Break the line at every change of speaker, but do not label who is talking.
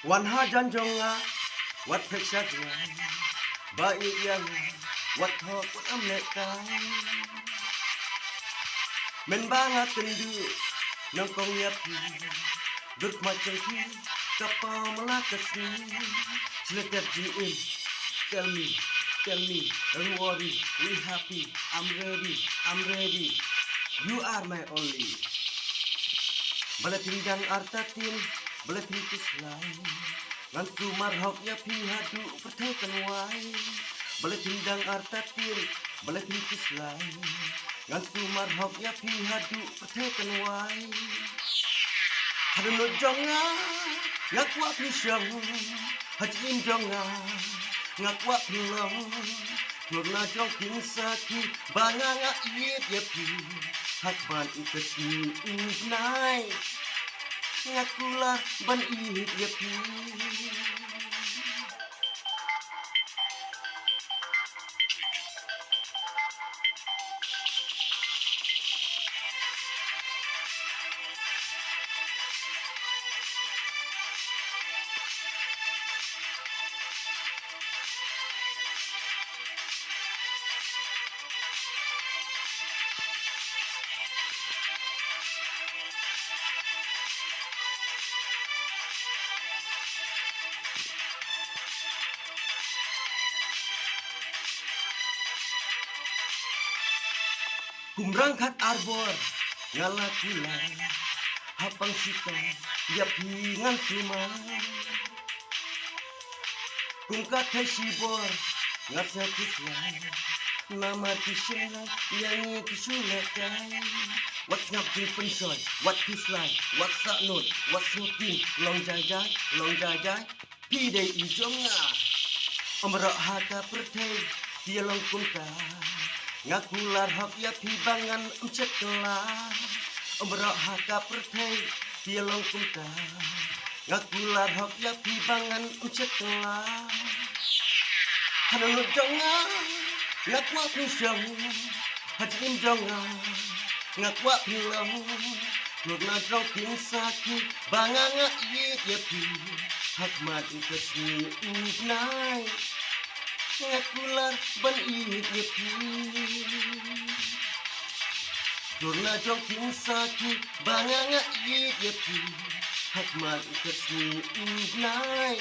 Wan hajan jonga wat pekshagna ba iyana wat hok wat amlekai men banga kendu nongkong yapi dut macam ki kapa melakasni selekat jiin tell me don't worry we happy I'm ready you are my only balatin dan artatin balatin kislai ngan sumar hok ya pi hadu pertekan wai balatin dan artatin balatin kislai ngan sumar hok ya pi hadu pertekan wai hadu no jonga ngakwa pisang hajin jonga ngakwa pilong Nurna jong kinsaki banganga iet ya pi hakban ikasni ignai ngakula ban iet ya pi Kumrangkat arbor ngalakulan hapang sita ya pingan suma kungkat sibor ngasa kislan nama kislan yang kisulakai wat ngap di pensoy wat kislan wat saknut wat sutin long jajai pidai ijonga amrak haka pertai dia long kunta ngakular hak ya pibangan ceklah amrak haka pertai dia long kunta ngakular hak ya pibangan ceklah hanun jonga ngakwa pisang hajin jonga ngakwa pilang nurna jong kinsaki banganga iet ya pi hakmat ikasni ugnai ngakular ban iet ya pi nurna jong kinsaki banganga iet ya pi hakmat ikasni ugnai